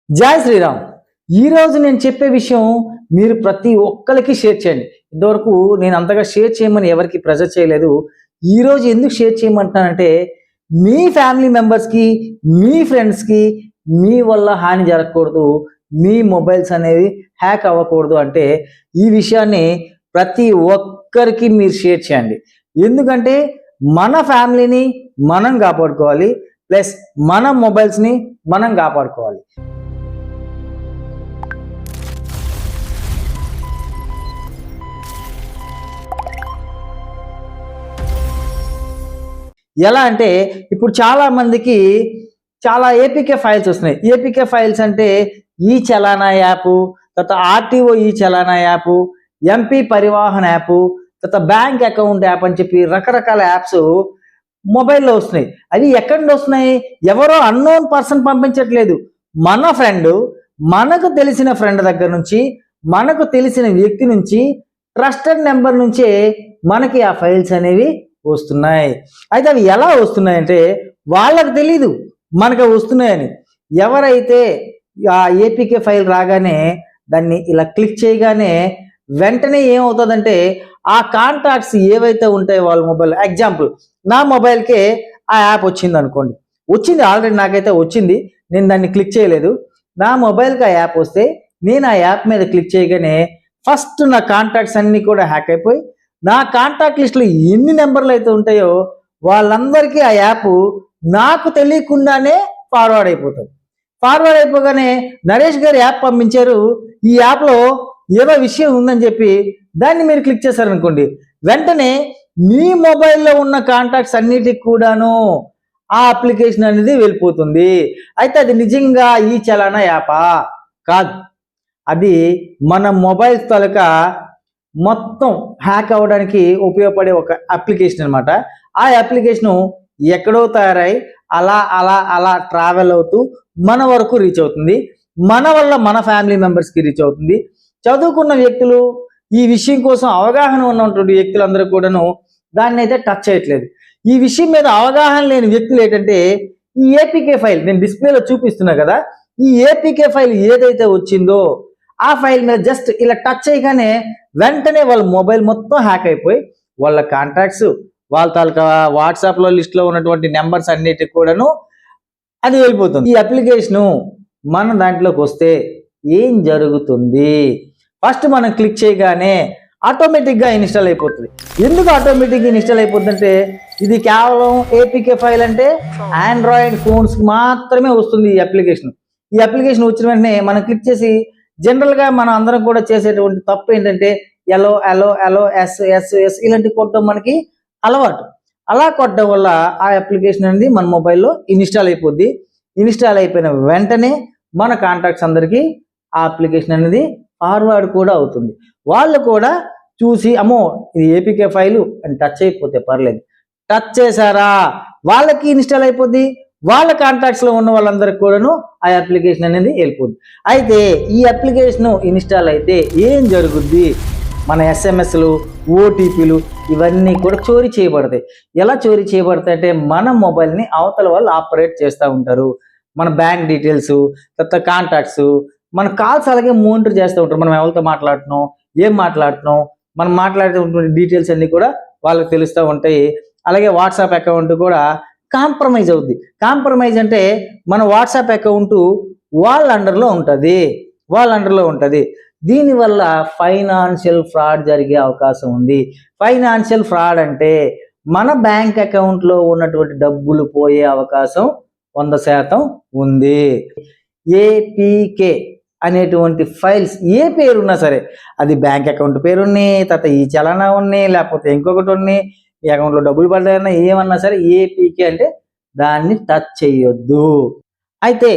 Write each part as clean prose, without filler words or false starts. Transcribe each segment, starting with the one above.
జై శ్రీరామ్. ఈరోజు నేను చెప్పే విషయం మీరు ప్రతి ఒక్కరికి షేర్ చేయండి. ఇంతవరకు నేను అంతగా షేర్ చేయమని ఎవరికి ప్రెజర్ చేయలేదు. ఈరోజు ఎందుకు షేర్ చేయమంటున్నానంటే మీ ఫ్యామిలీ మెంబర్స్కి, మీ ఫ్రెండ్స్కి మీ వల్ల హాని జరగకూడదు, మీ మొబైల్స్ అనేవి హ్యాక్ అవ్వకూడదు అంటే ఈ విషయాన్ని ప్రతి ఒక్కరికి మీరు షేర్ చేయండి. ఎందుకంటే మన ఫ్యామిలీని మనం కాపాడుకోవాలి, ప్లస్ మన మొబైల్స్ని మనం కాపాడుకోవాలి. ఎలా అంటే ఇప్పుడు చాలా మందికి చాలా ఏపీకే ఫైల్స్ వస్తున్నాయి. ఏపీకే ఫైల్స్ అంటే ఈ చలానా యాప్, తర్వాత ఆర్టీఓ ఈ చలానా యాప్, ఎంపీ పరివాహన్ యాప్, తర్వాత బ్యాంక్ అకౌంట్ యాప్ అని చెప్పి రకరకాల యాప్స్ మొబైల్లో వస్తున్నాయి. అవి ఎక్కడి నుండి వస్తున్నాయి? ఎవరో అన్నోన్ పర్సన్ పంపించట్లేదు. మన ఫ్రెండ్, మనకు తెలిసిన ఫ్రెండ్ దగ్గర నుంచి, మనకు తెలిసిన వ్యక్తి నుంచి, ట్రస్టెడ్ నెంబర్ నుంచే మనకి ఆ ఫైల్స్ అనేవి వస్తున్నాయి. అయితే అవి ఎలా వస్తున్నాయంటే వాళ్ళకు తెలీదు మనకు వస్తున్నాయని. ఎవరైతే ఆ ఏపీకే ఫైల్ రాగానే దాన్ని ఇలా క్లిక్ చేయగానే వెంటనే ఏమవుతుందంటే ఆ కాంటాక్ట్స్ ఏవైతే ఉంటాయో వాళ్ళ మొబైల్, ఎగ్జాంపుల్ నా మొబైల్కే ఆ యాప్ వచ్చింది అనుకోండి, వచ్చింది ఆల్రెడీ, నాకైతే వచ్చింది, నేను దాన్ని క్లిక్ చేయలేదు. నా మొబైల్కి ఆ యాప్ వస్తే నేను ఆ యాప్ మీద క్లిక్ చేయగానే ఫస్ట్ నా కాంటాక్ట్స్ అన్నీ కూడా హ్యాక్ అయిపోయి నా కాంటాక్ట్ లిస్ట్లో ఎన్ని నెంబర్లు అయితే ఉంటాయో వాళ్ళందరికీ ఆ యాప్ నాకు తెలియకుండానే ఫార్వర్డ్ అయిపోతుంది. ఫార్వర్డ్ అయిపోగానే నరేష్ గారు యాప్ పంపించారు, ఈ యాప్లో ఏదో విషయం ఉందని చెప్పి దాన్ని మీరు క్లిక్ చేశారనుకోండి, వెంటనే మీ మొబైల్లో ఉన్న కాంటాక్ట్స్ అన్నిటికి కూడాను ఆ అప్లికేషన్ అనేది వెళ్ళిపోతుంది. అయితే అది నిజంగా ఈ చలానా యాపా? కాదు, అది మన మొబైల్ తాలూకా మొత్తం హ్యాక్ అవ్వడానికి ఉపయోగపడే ఒక అప్లికేషన్ అనమాట. ఆ అప్లికేషను ఎక్కడో తయారై అలా అలా అలా ట్రావెల్ అవుతూ మన వరకు రీచ్ అవుతుంది. మన వల్ల మన ఫ్యామిలీ మెంబర్స్కి రీచ్ అవుతుంది. చదువుకున్న వ్యక్తులు, ఈ విషయం కోసం అవగాహన ఉన్నటువంటి వ్యక్తులందరూ కూడాను దాన్ని అయితే టచ్ చేయట్లేదు. ఈ విషయం మీద అవగాహన లేని వ్యక్తులు ఏంటంటే ఈ ఏపీకే ఫైల్ నేను డిస్ప్లేలో చూపిస్తున్నా కదా, ఈ ఏపీకే ఫైల్ ఏదైతే వచ్చిందో ఆ ఫైల్ మీద జస్ట్ ఇలా టచ్ చేయగానే వెంటనే వాళ్ళ మొబైల్ మొత్తం హ్యాక్ అయిపోయి వాళ్ళ కాంటాక్ట్స్, వాళ్ళ తాలూకా వాట్సాప్లో లిస్ట్లో ఉన్నటువంటి నెంబర్స్ అన్నిటికి కూడాను అది వెళ్ళిపోతుంది. ఈ అప్లికేషను మన దాంట్లోకి వస్తే ఏం జరుగుతుంది? ఫస్ట్ మనం క్లిక్ చేయగానే ఆటోమేటిక్గా ఇన్స్టాల్ అయిపోతుంది. ఎందుకు ఆటోమేటిక్గా ఇన్స్టాల్ అయిపోతుంది అంటే ఇది కేవలం ఏపీకే ఫైల్ అంటే ఆండ్రాయిడ్ ఫోన్స్ మాత్రమే వస్తుంది ఈ అప్లికేషన్. ఈ అప్లికేషన్ వచ్చిన వెంటనే మనం క్లిక్ చేసి, జనరల్గా మనం అందరం కూడా చేసేటువంటి తప్పు ఏంటంటే ఎలో ఎలో ఎలో ఎస్ ఎస్ ఎస్ ఇలాంటి కొట్టడం మనకి అలవాటు. అలా కొట్టడం వల్ల ఆ అప్లికేషన్ అనేది మన మొబైల్లో ఇన్స్టాల్ అయిపోద్ది. ఇన్స్టాల్ అయిపోయిన వెంటనే మన కాంటాక్ట్స్ అందరికీ ఆ అప్లికేషన్ అనేది ఫార్వర్డ్ కూడా అవుతుంది. వాళ్ళు కూడా చూసి అమ్మో ఇది ఏపీకే ఫైలు అని టచ్ అయిపోతే పర్లేదు, టచ్ చేశారా వాళ్ళకి ఇన్స్టాల్ అయిపోద్ది, వాళ్ళ కాంటాక్ట్స్లో ఉన్న వాళ్ళందరికీ కూడాను ఆ అప్లికేషన్ అనేది వెళ్ళిపోద్ది. అయితే ఈ అప్లికేషన్ ఇన్స్టాల్ అయితే ఏం జరుగుద్ది? మన ఎస్ఎంఎస్లు, ఓటీపీలు ఇవన్నీ కూడా చోరీ చేయబడతాయి. ఎలా చోరీ చేయబడతాయి అంటే మన మొబైల్ని అవతల వాళ్ళు ఆపరేట్ చేస్తూ ఉంటారు. మన బ్యాంక్ డీటెయిల్స్, తర్వాత కాంటాక్ట్స్, మన కాల్స్ అలాగే మానిటర్ చేస్తూ ఉంటారు. మనం ఎవరితో మాట్లాడుతున్నాం, ఏం మాట్లాడుతున్నాం, మనం మాట్లాడేటువంటి డీటెయిల్స్ అన్నీ కూడా వాళ్ళకి తెలుస్తూ ఉంటాయి. అలాగే వాట్సాప్ అకౌంట్ కూడా కాంప్రమైజ్ అవుద్ది. కాంప్రమైజ్ అంటే మన వాట్సాప్ అకౌంట్ వాళ్ళ అండర్లో ఉంటుంది. దీనివల్ల ఫైనాన్షియల్ ఫ్రాడ్ జరిగే అవకాశం ఉంది. ఫైనాన్షియల్ ఫ్రాడ్ అంటే మన బ్యాంక్ అకౌంట్లో ఉన్నటువంటి డబ్బులు పోయే అవకాశం 100% ఉంది. ఏపీకే అనేటువంటి ఫైల్స్ ఏ పేరున్నా సరే, అది బ్యాంక్ అకౌంట్ పేరుని, తర్వాత ఈ చలానా ఉన్నాయి, లేకపోతే ఇంకొకటి ఉన్నాయి, ఈ అకౌంట్లో డబ్బులు పడ్డాయన్నా ఏమన్నా సరే ఏపీకే అంటే దాన్ని టచ్ చేయొద్దు. అయితే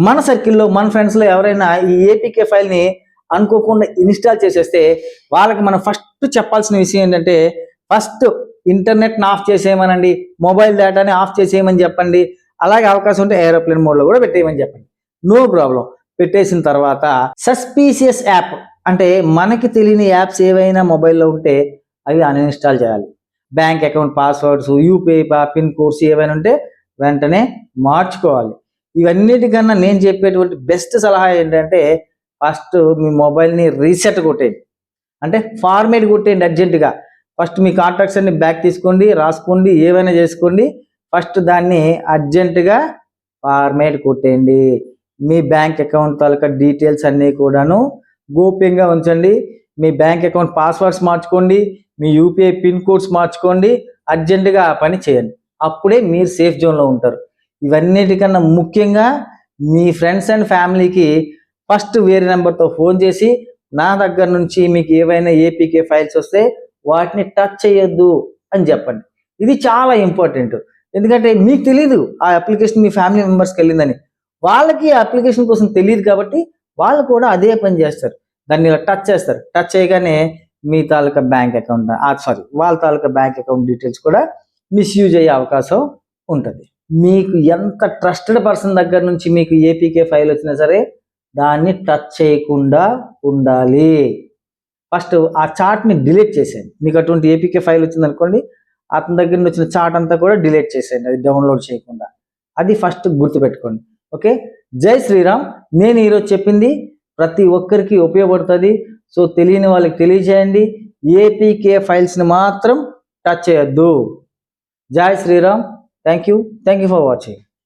మన సర్కిల్లో, మన ఫ్రెండ్స్లో ఎవరైనా ఈ ఏపీకే ఫైల్ని అనుకోకుండా ఇన్స్టాల్ చేసేస్తే వాళ్ళకి మనం ఫస్ట్ చెప్పాల్సిన విషయం ఏంటంటే ఫస్ట్ ఇంటర్నెట్ని ఆఫ్ చేసేయమనండి, మొబైల్ డేటాని ఆఫ్ చేసేయమని చెప్పండి. అలాగే అవకాశం ఉంటే ఏరోప్లేన్ మోడ్లో కూడా పెట్టేయమని చెప్పండి, నో ప్రాబ్లం. పెట్టేసిన తర్వాత సస్పీషియస్ యాప్ అంటే మనకి తెలియని యాప్స్ ఏవైనా మొబైల్లో ఉంటే అవి అన్ఇన్స్టాల్ చేయాలి. Bank account passwords, UPI pin codes ఏవైనా ఉంటే వెంటనే మార్చుకోవాలి. ఇవన్నిటికన్నా నేను చెప్పేటువంటి బెస్ట్ సలహా ఏంటంటే ఫస్ట్ మీ మొబైల్ని రీసెట్ కొట్టేయండి, అంటే ఫార్మేట్ కొట్టేయండి అర్జెంటుగా. ఫస్ట్ మీ కాంటాక్ట్స్ అన్ని బ్యాక్ తీసుకోండి, రాసుకోండి, ఏవైనా చేసుకోండి. ఫస్ట్ దాన్ని అర్జెంటుగా ఫార్మేట్ కొట్టేయండి. మీ బ్యాంక్ అకౌంట్ తాలూకా డీటెయిల్స్ అన్నీ కూడాను గోప్యంగా ఉంచండి. మీ బ్యాంక్ అకౌంట్ పాస్వర్డ్స్ మార్చుకోండి, మీ యూపీఐ పిన్ కోడ్స్ మార్చుకోండి. అర్జెంటుగా ఆ పని చేయండి, అప్పుడే మీరు సేఫ్ జోన్లో ఉంటారు. ఇవన్నిటికన్నా ముఖ్యంగా మీ ఫ్రెండ్స్ అండ్ ఫ్యామిలీకి ఫస్ట్ వేరే నెంబర్తో ఫోన్ చేసి నా దగ్గర నుంచి మీకు ఏవైనా ఏపీకే ఫైల్స్ వస్తే వాటిని టచ్ చేయొద్దు అని చెప్పండి. ఇది చాలా ఇంపార్టెంట్. ఎందుకంటే మీకు తెలియదు ఆ అప్లికేషన్ మీ ఫ్యామిలీ మెంబర్స్కి వెళ్ళిందని, వాళ్ళకి ఆ అప్లికేషన్ కోసం తెలియదు కాబట్టి వాళ్ళు కూడా అదే పని చేస్తారు. దాన్ని ఇలా టచ్ చేస్తారు. టచ్ చేయగానే మీ తాలూకా బ్యాంక్ అకౌంట్ వాళ్ళ తాలూకా బ్యాంక్ అకౌంట్ డీటెయిల్స్ కూడా మిస్యూజ్ అయ్యే అవకాశం ఉంటుంది. మీకు ఎంత ట్రస్టెడ్ పర్సన్ దగ్గర నుంచి మీకు ఏపీకే ఫైల్ వచ్చినా సరే దాన్ని టచ్ చేయకుండా ఉండాలి. ఫస్ట్ ఆ చార్ట్ని డిలీట్ చేసేయండి. మీకు అటువంటి ఏపీకే ఫైల్ వచ్చింది అనుకోండి, అతని దగ్గర నుంచి వచ్చిన చార్ట్ అంతా కూడా డిలీట్ చేసేయండి, అది డౌన్లోడ్ చేయకుండా. అది ఫస్ట్ గుర్తుపెట్టుకోండి. ఓకే, జై శ్రీరామ్. నేను ఈరోజు చెప్పింది ప్రతి ఒక్కరికి ఉపయోగపడుతుంది. సో తెలియని వాళ్ళకి తెలియజేయండి. ఏపీకే ఫైల్స్ని మాత్రం టచ్ చేయొద్దు. జై Shriram. Thank you for watching.